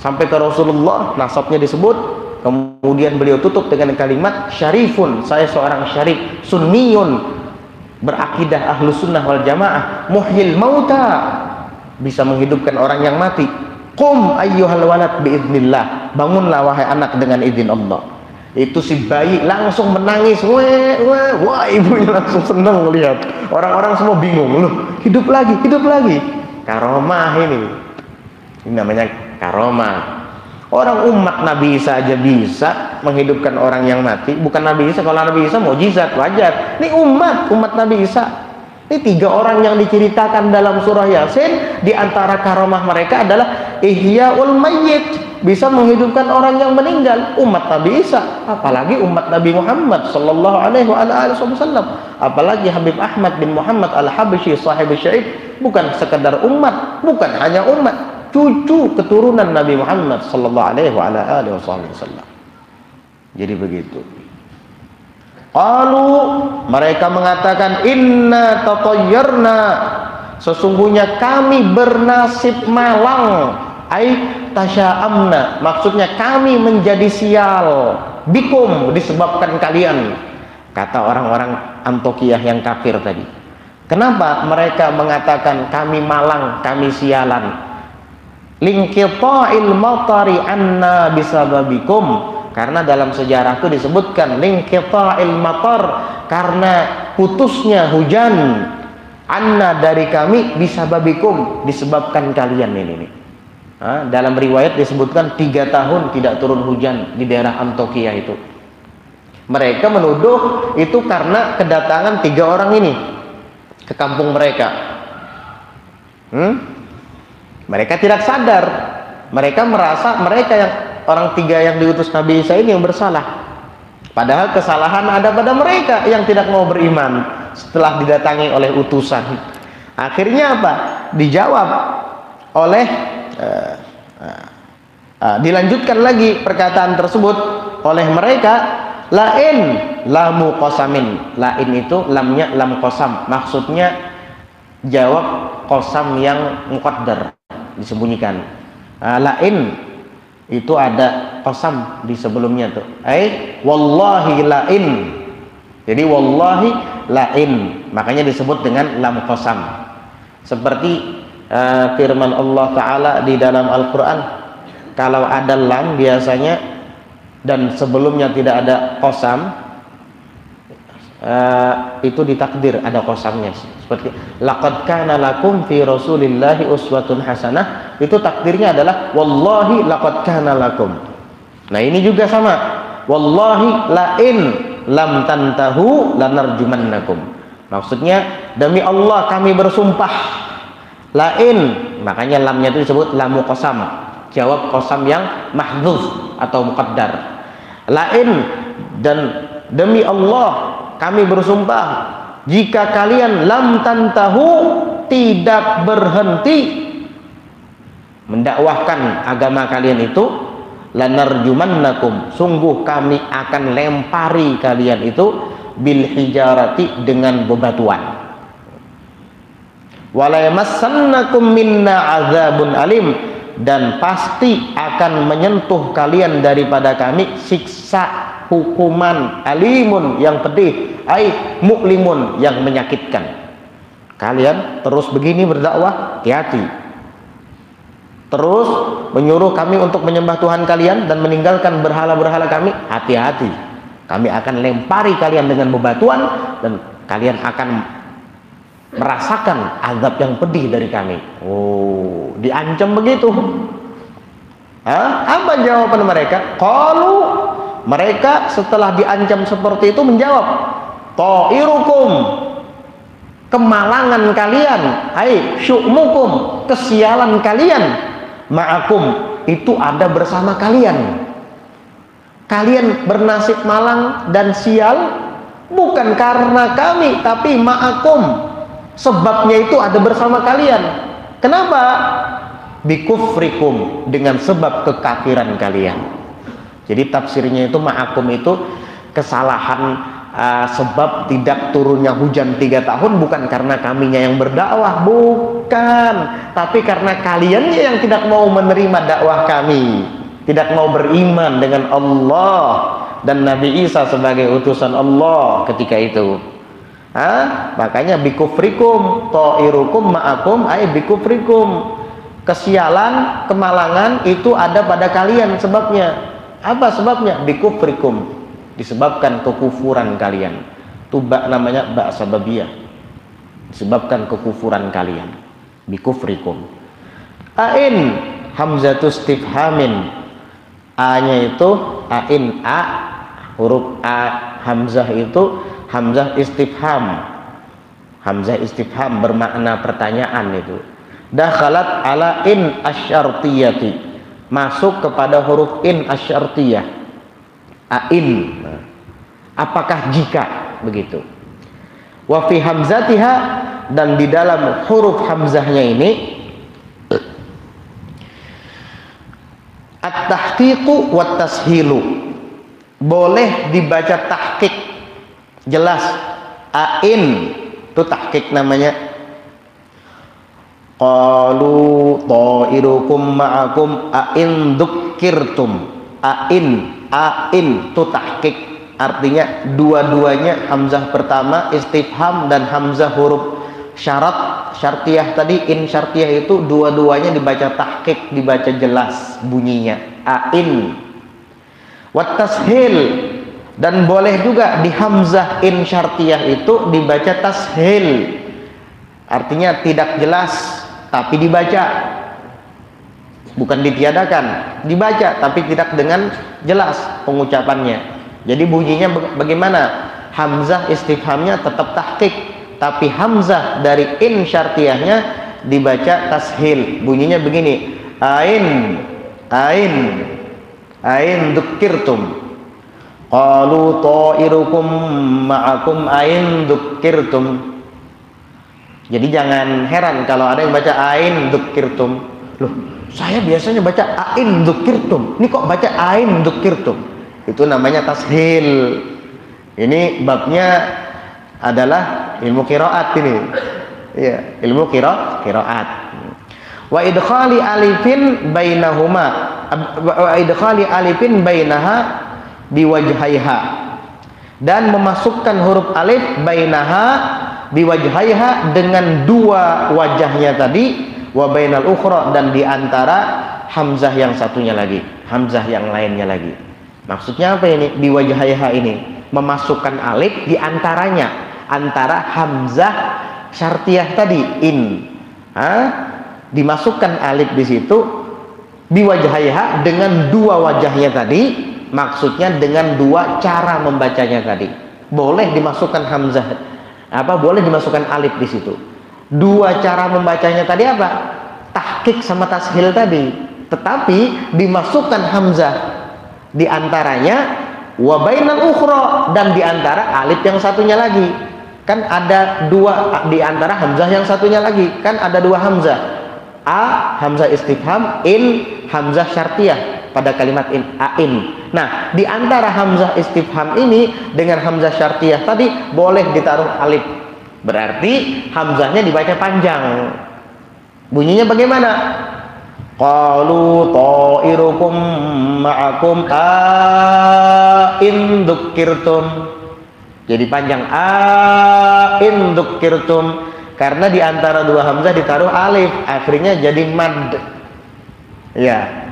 sampai ke Rasulullah, nasabnya disebut. Kemudian beliau tutup dengan kalimat syarifun, saya seorang syarif, sunniyun, berakidah ahlu sunnah wal jamaah, muhyil mauta, bisa menghidupkan orang yang mati. Qum ayyuhal walad biidnillah, bangunlah wahai anak dengan izin Allah. Itu si bayi langsung menangis, wah, ibunya langsung senang melihat. Orang-orang semua bingung, loh, hidup lagi. Karomah ini namanya karomah. Orang umat Nabi Isa aja bisa menghidupkan orang yang mati. Bukan Nabi Isa, kalau Nabi Isa mukjizat wajar. Ini umat Nabi Isa Ini 3 orang yang diceritakan dalam surah Yasin. Di antara karamah mereka adalah Ihya'ul Mayyit, bisa menghidupkan orang yang meninggal. Umat Nabi Isa, apalagi umat Nabi Muhammad sallallahu alaihi wasallam, apalagi Habib Ahmad bin Muhammad Al-Habsyi sahib Syaib, bukan sekedar umat, bukan hanya umat, cucu keturunan Nabi Muhammad sallallahu alaihi wasallam. Jadi begitu. Qalu, mereka mengatakan, inna tatayyarna, sesungguhnya kami bernasib malang. Ai tasya'amna, maksudnya kami menjadi sial, bikum, disebabkan kalian. Kata orang-orang Antokiyah yang kafir tadi. Kenapa mereka mengatakan kami malang, kami sialan? Linqita'il matari anna bisababikum, karena dalam sejarah itu disebutkan linqita'il matar, karena putusnya hujan, anna dari kami, bisababikum, disebabkan kalian ini. Dalam riwayat disebutkan 3 tahun tidak turun hujan di daerah Antokiyah itu. Mereka menuduh itu karena kedatangan 3 orang ini ke kampung mereka. Mereka tidak sadar, mereka merasa mereka yang orang 3 yang diutus Nabi Isa ini yang bersalah. Padahal kesalahan ada pada mereka yang tidak mau beriman setelah didatangi oleh utusan. Akhirnya apa? Dijawab oleh dilanjutkan lagi perkataan tersebut oleh mereka, lain lamu qasamin. Lain itu lamnya lam qasam, maksudnya jawab qasam yang muqaddar, disembunyikan. Lain itu ada qasam di sebelumnya tuh. Wallahi lain. Jadi wallahi lain, makanya disebut dengan lam qasam. Seperti firman Allah Ta'ala di dalam Al-Quran, kalau ada lam biasanya dan sebelumnya tidak ada qasam, itu ditakdir ada qasamnya. Seperti laqad kana lakum fi rasulillahi uswatun hasanah, itu takdirnya adalah wallahi laqad kana lakum. Nah ini juga sama, wallahi lain lam tantahu lanarjumannakum, maksudnya demi Allah kami bersumpah. Lain, makanya lamnya itu disebut lamu qasam, jawab qasam yang mahdhuf atau muqaddar. Lain, dan demi Allah kami bersumpah, jika kalian lam tantahu, tidak berhenti mendakwahkan agama kalian itu, lanarjumannakum, sungguh kami akan lempari kalian itu bil hijarati, dengan bebatuan. Wala yamassannakum minna azabun alim, dan pasti akan menyentuh kalian daripada kami siksa, hukuman alimun, yang pedih, mu'limun, yang menyakitkan. Kalian terus begini berdakwah, hati-hati. Terus menyuruh kami untuk menyembah Tuhan kalian dan meninggalkan berhala-berhala kami, hati-hati. Kami akan lempari kalian dengan bebatuan dan kalian akan merasakan azab yang pedih dari kami. Diancam begitu. Apa jawaban mereka? Qalu, mereka setelah diancam seperti itu menjawab, ta'irukum, kemalangan kalian, syu'mukum, kesialan kalian, ma'akum, itu ada bersama kalian. Kalian bernasib malang dan sial bukan karena kami, tapi ma'akum, sebabnya itu ada bersama kalian. Kenapa? Bikufrikum, dengan sebab kekafiran kalian. Jadi tafsirnya itu ma'akum itu kesalahan, sebab tidak turunnya hujan 3 tahun bukan karena kaminya yang berdakwah, bukan, tapi karena kaliannya yang tidak mau menerima dakwah kami, tidak mau beriman dengan Allah dan Nabi Isa sebagai utusan Allah ketika itu. Makanya bikufrikum, ta'irukum ma'akum, bikufrikum, kesialan, kemalangan itu ada pada kalian. Sebabnya apa? Sebabnya bikufrikum, disebabkan kekufuran kalian. Tuba namanya ba sababiyah, disebabkan kekufuran kalian. Bikufrikum. Ain hamzatu istifhamin, a-nya itu ain, huruf a hamzah itu hamzah istifham. Hamzah istifham bermakna pertanyaan itu. Dakhalat ala in asyartiyati, masuk kepada huruf in asyartiyah. Ain, apakah jika, begitu. Wa fi hamzatiha, dan di dalam huruf hamzahnya ini at-tahqiqu wat tashilu, boleh dibaca tahqiq, jelas. Ain itu tahqiq namanya. Qalu ta'irukum ma'akum ain dzukkirtum. Ain itu tahqiq, artinya dua-duanya hamzah pertama istifham dan hamzah huruf syarat syartiyah tadi, in syartiyah itu dua-duanya dibaca tahqiq, dibaca jelas bunyinya. Ain. Wat tashil, dan boleh juga di hamzah in syartiyah itu dibaca tashil, artinya tidak jelas tapi dibaca, bukan ditiadakan, dibaca tapi tidak dengan jelas pengucapannya. Jadi bunyinya bagaimana? Hamzah istifhamnya tetap tahqiq, tapi hamzah dari in syartiyahnya dibaca tashil. Bunyinya begini: ain dzukkirtum. Qalu ta'irukum ma'akum ain dzukkirtum. Jadi jangan heran kalau ada yang baca ain dzukkirtum. Loh, saya biasanya baca ain dzukkirtum, ini kok baca ain dzukkirtum? Itu namanya tashil. Ini babnya adalah ilmu qiraat ini. Iya, ilmu qiraat. Wa idkhali alifin bainahuma, wa idkhali alifin bainaha biwajhaiha, dan memasukkan huruf alif bainaha biwajhaiha, dengan dua wajahnya tadi, wa bainal ukhra, dan diantara hamzah yang satunya lagi, hamzah yang lainnya lagi. Maksudnya apa ini? Biwajhaiha ini memasukkan alif diantaranya, antara hamzah syartiyah tadi in, dimasukkan alif di situ, biwajhaiha, dengan dua wajahnya tadi, maksudnya dengan dua cara membacanya tadi. Boleh dimasukkan hamzah, boleh dimasukkan alif di situ. Dua cara membacanya tadi apa? Tahqiq sama tashil tadi. Tetapi dimasukkan hamzah di antaranya, wa bainal ukhra, dan di antara alif yang satunya lagi. Kan ada dua di antara hamzah yang satunya lagi, kan ada dua hamzah. A hamzah istifham, in hamzah syartiyah pada kalimat ain. Nah, di antara hamzah istifham ini dengan hamzah syartiyah tadi boleh ditaruh alif. Berarti hamzahnya dibaca panjang. Bunyinya bagaimana? Qalu ta'irukum ma'akum ain dzukkirtum. Jadi panjang, ain dzukkirtum, karena di antara dua hamzah ditaruh alif, akhirnya jadi mad. Ya.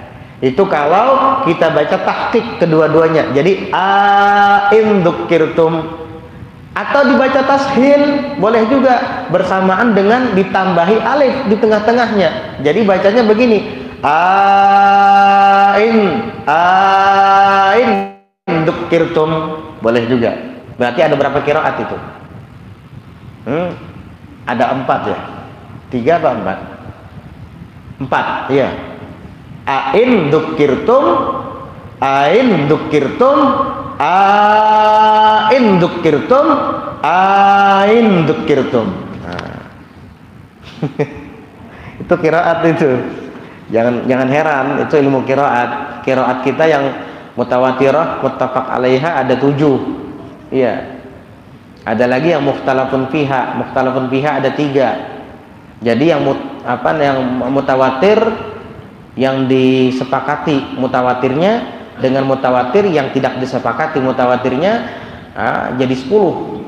Itu kalau kita baca tahqiq kedua-duanya. Jadi ain dzukkirtum. Atau dibaca tashil boleh juga, bersamaan dengan ditambahi alif di tengah-tengahnya. Jadi bacanya begini: ain dzukkirtum. Boleh juga. Berarti ada berapa qiraat itu? Ada 4 ya? 3 apa 4? 4, iya. Ain dzukkirtum, ain dzukkirtum, ain dzukkirtum, ain dzukkirtum. Itu qiraat itu. Jangan heran, itu ilmu qiraat. Qiraat kita yang mutawatirah, muttafaq 'alaiha ada 7. Iya. Ada lagi yang mukhtalafun fiha. Mukhtalafun fiha ada 3. Jadi yang mutawatir, yang disepakati mutawatirnya dengan mutawatir yang tidak disepakati mutawatirnya, jadi 10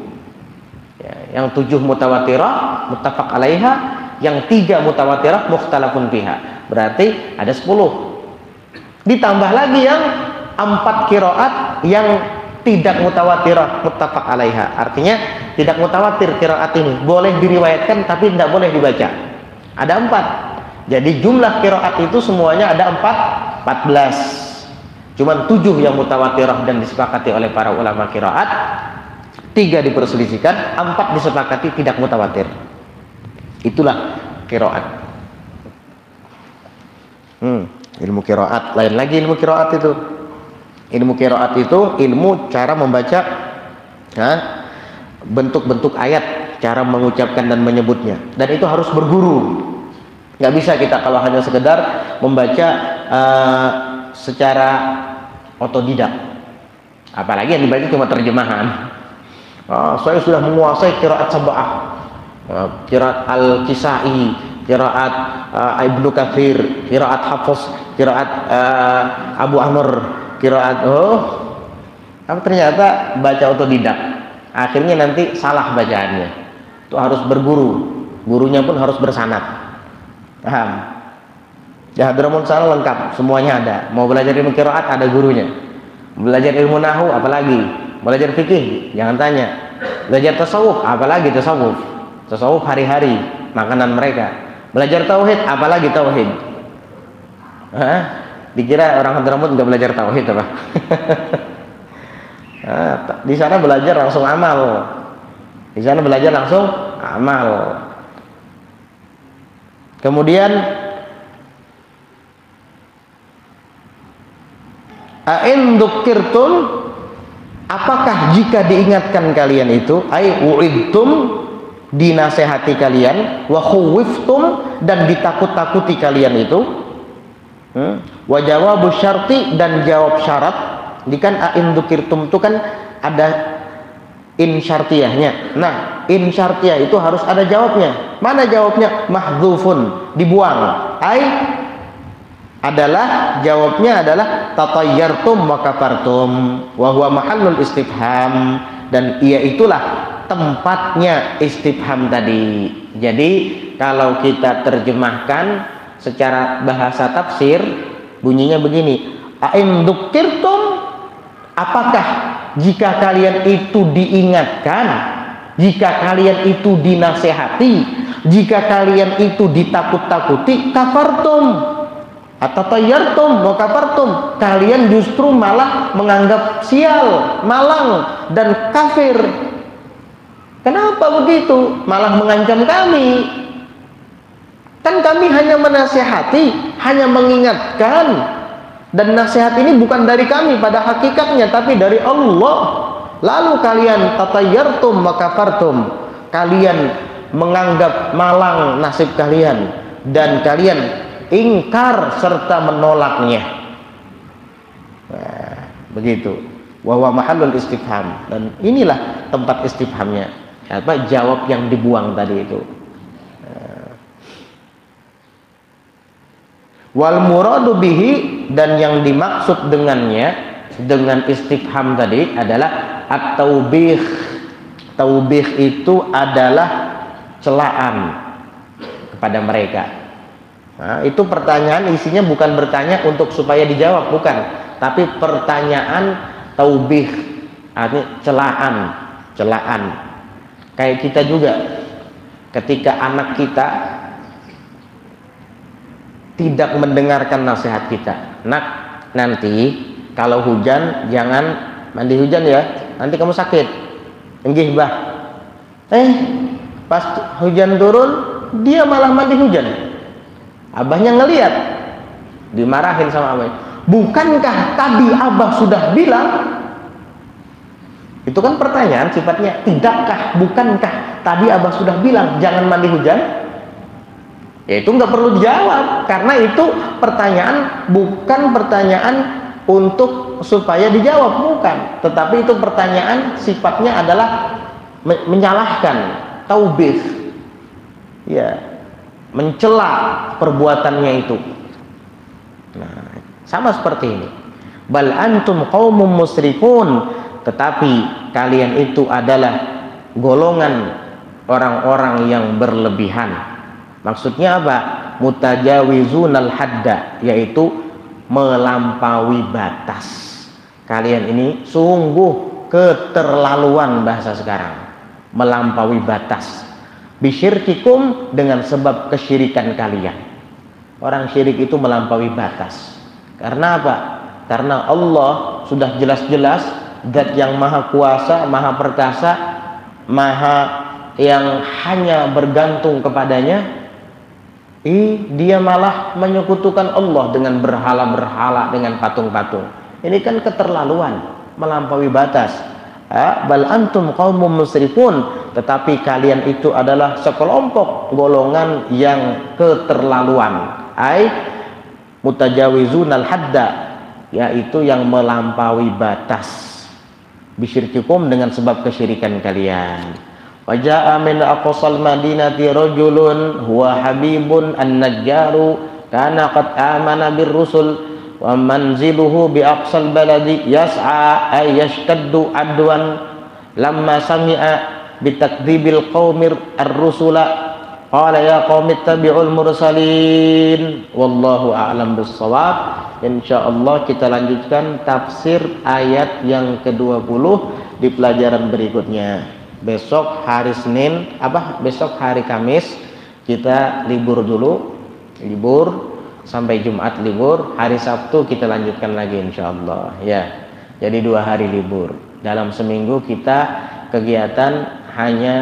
ya, yang 7 mutawatirah muttafaq 'alaiha, yang 3 mutawatirah mukhtalafun fiha, berarti ada 10. Ditambah lagi yang 4 qiraat yang tidak mutawatirah muttafaq 'alaiha, artinya tidak mutawatir qiraat ini, boleh diriwayatkan tapi tidak boleh dibaca. Ada 4. Jadi jumlah qiraat itu semuanya ada 14. Cuman 7 yang mutawatirah dan disepakati oleh para ulama qiraat. 3 diperselisihkan, 4 disepakati tidak mutawatir. Itulah qiraat. Ilmu qiraat lain lagi. Ilmu qiraat itu ilmu cara membaca bentuk-bentuk ayat, cara mengucapkan dan menyebutnya, dan itu harus berguru. Nggak bisa kita kalau hanya sekedar membaca secara otodidak, apalagi yang dibaca cuma terjemahan. Saya sudah menguasai qiraat sab'ah, qiraat al-Kisai, qiraat Ibnu Katsir, qiraat Hafs, qiraat Abu Amr, qiraat ternyata baca otodidak, akhirnya nanti salah bacaannya. Itu harus berguru, gurunya pun harus bersanad. Paham? Di Hadramaut sana lengkap, semuanya ada. Mau belajar ilmu qiraat ada gurunya. Belajar ilmu nahwu apalagi. Belajar fikih jangan tanya. Belajar tasawuf apalagi tasawuf. Tasawuf hari-hari makanan mereka. Belajar tauhid apalagi tauhid. Dikira orang Hadramaut nggak belajar tauhid apa? Di sana belajar langsung amal. Di sana belajar langsung amal. Kemudian a'in dzukirtum, apakah jika diingatkan kalian itu, ai u'idtum, dinasehati kalian, wa khuwiftum, dan ditakut-takuti kalian itu, wa jawabu syarti, dan jawab syarat. Ini kan a'in dzukirtum itu kan ada in syartiyahnya. Nah, in syartiyah itu harus ada jawabnya. Mana jawabnya? Mahdzufun, dibuang. Ai adalah jawabnya adalah tatayyartum wa kafartum wa huwa mahallul istifham, dan ia itulah tempatnya istifham tadi. Jadi kalau kita terjemahkan secara bahasa tafsir bunyinya begini, a'in dzukirtum, apakah jika kalian itu diingatkan, jika kalian itu dinasehati, jika kalian itu ditakut-takuti, kafartum atau tayyartum wa kafartum, kalian justru malah menganggap sial, malang, dan kafir. Kenapa begitu? Malah mengancam kami. Kan kami hanya menasehati, hanya mengingatkan. Dan nasihat ini bukan dari kami pada hakikatnya, tapi dari Allah. Lalu kalian tatayyartum wa kafartum, kalian menganggap malang nasib kalian, dan kalian ingkar serta menolaknya. Nah, begitu. Wa huwa mahallul istifham, dan inilah tempat istifhamnya. Apa jawab yang dibuang tadi itu. Wal muradu bihi, dan yang dimaksud dengannya, dengan istifham tadi adalah at-taubih. Taubih itu adalah celaan kepada mereka. Nah, itu pertanyaan isinya bukan bertanya untuk supaya dijawab, bukan, tapi pertanyaan taubih, artinya celaan. Kayak kita juga ketika anak kita tidak mendengarkan nasihat kita, nak, nanti kalau hujan jangan mandi hujan ya, nanti kamu sakit. Enggih bah. Pas hujan turun dia malah mandi hujan. Abahnya ngelihat, dimarahin sama abah. Bukankah tadi abah sudah bilang? Itu kan pertanyaan sifatnya, tidakkah, bukankah tadi abah sudah bilang jangan mandi hujan? Ya itu nggak perlu dijawab, karena itu pertanyaan, bukan pertanyaan untuk supaya dijawab, bukan, tetapi itu pertanyaan sifatnya adalah menyalahkan, taubih, ya, mencela perbuatannya itu. Nah, sama seperti ini. Bal antum qaumum musrifun, tetapi kalian itu adalah golongan orang-orang yang berlebihan. Maksudnya apa? Mutajawizunal hadda, yaitu melampaui batas. Kalian ini sungguh keterlaluan, bahasa sekarang, melampaui batas. Bisyirkikum, dengan sebab kesyirikan kalian. Orang syirik itu melampaui batas. Karena apa? Karena Allah sudah jelas-jelas zat yang maha kuasa, maha perkasa, maha yang hanya bergantung kepadanya, dia malah menyekutukan Allah dengan berhala-berhala, dengan patung-patung. Ini kan keterlaluan, melampaui batas. Bal antum qaumum musrifun, tetapi kalian itu adalah sekelompok golongan yang keterlaluan. Mutajawizunal hadda, yaitu yang melampaui batas. Bisyirkikum, dengan sebab kesyirikan kalian. Waja'a min aqsal madinati rajulun huwa habibun an-najjaru kana qad amana bir-rusul wa manziluhu bi aqsal baladi yas'a ay yashtaddu adwan lamma sami'a bi takdzibil qaumir ar-rusula qala ya qaumi ittabi'ul mursalin wallahu a'lam bis-shawab. Insyaallah kita lanjutkan tafsir ayat yang ke-20 di pelajaran berikutnya. Besok hari Senin, besok hari Kamis kita libur dulu, libur sampai Jumat libur. Hari Sabtu kita lanjutkan lagi insyaallah ya. Jadi 2 hari libur. Dalam seminggu kita kegiatan hanya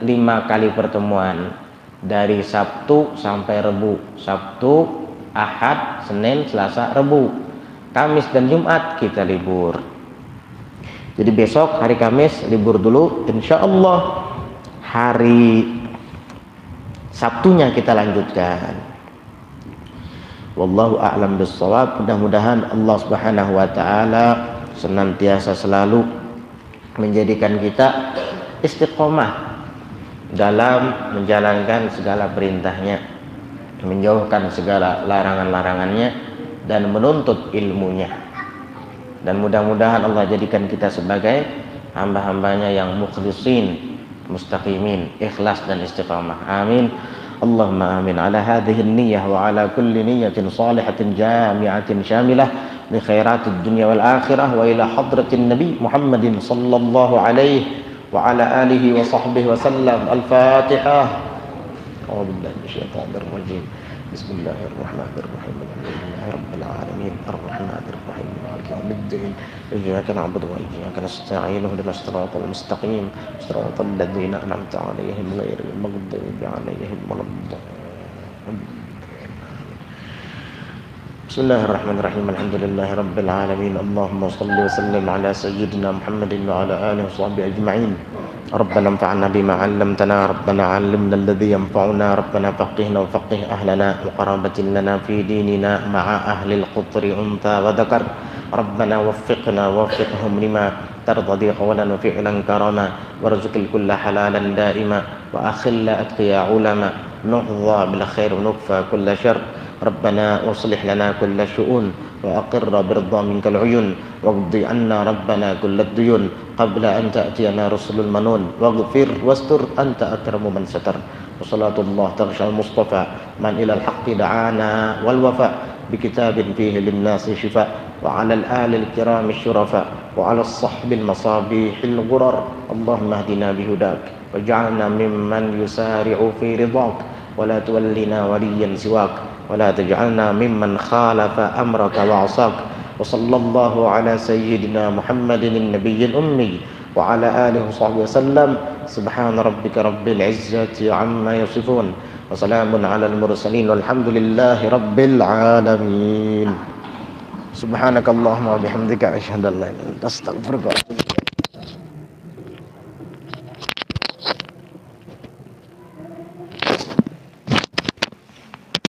5 kali pertemuan, dari Sabtu sampai Rebu. Sabtu, Ahad, Senin, Selasa, Rebu. Kamis dan Jumat kita libur. Jadi besok hari Kamis libur dulu, insya Allah hari Sabtunya kita lanjutkan. Wallahu a'lam bissawab. Mudah-mudahan Allah Subhanahu wa taala senantiasa selalu menjadikan kita istiqomah dalam menjalankan segala perintahnya, menjauhkan segala larangan-larangannya, dan menuntut ilmunya. Dan mudah-mudahan Allah jadikan kita sebagai hamba-hambanya yang mukhlisin, mustaqimin, ikhlas dan istiqamah. Amin. Allahumma amin. Ala hadhihi niyyah wa ala kulli niyyatin salihatin jami'atin syamilah li khairatid dunya wal akhirah wa ila hadratin nabi Muhammadin sallallahu alaihi wa ala alihi wa sahbihi wa sallam. Al-Fatihah. A'udzu billahi minasyaitonir rajim. Bismillahirrahmanirrahim. Alhamdulillahirabbil alamin. Arrahmanir rahim. Maliki yaumiddin. Iyyaka na'budu wa iyyaka nasta'in. Ihdinas siratal mustaqim. Siratal ladzina an'amta 'alaihim ghairil maghdubi 'alaihim waladdallin. Bismillahirrahmanirrahim. Alhamdulillahirabbil alamin. Allahumma shalli wa sallim ala sayyidina Muhammadin wa ala alihi wa sahbihi ajma'in. ربنا انفعنا بما علمتنا ربنا علمنا الذي ينفعنا ربنا فقهنا وفقه أهلنا وقرابة لنا في ديننا مع أهل القطر أنثى وذكر ربنا وفقنا ووفقهم لما ترضى قولا وفعلا كرما وارزق الكل حلالا دائما وأخل أتقيا علما نحظى بالخير ونكفى كل شر ربنا واصلح لنا كل شؤون وأقر برضا منك العيون واقض عنا ربنا كل الديون قبل أن تأتينا رسل المنون واغفر واستر أنت أكرم من ستر وصلاة الله تغشى المصطفى من إلى الحق دعانا والوفاء بكتاب فيه للناس شفاء وعلى الآل الكرام الشرفاء وعلى الصحب المصابيح الغرر اللهم اهدنا بهداك واجعلنا ممن يسارع في رضاك ولا تولنا وليا سواك ولا تجعلنا ممن خالف أمرك وعصاك وصلى الله على سيدنا محمد النبي الأمي وعلى آله وصحبه وسلم سبحان ربك رب العزة عما يصفون وسلام على المرسلين والحمد لله رب العالمين. سبحانك اللهم وبحمدك أشهد أن لا إله إلا أنت أستغفرك.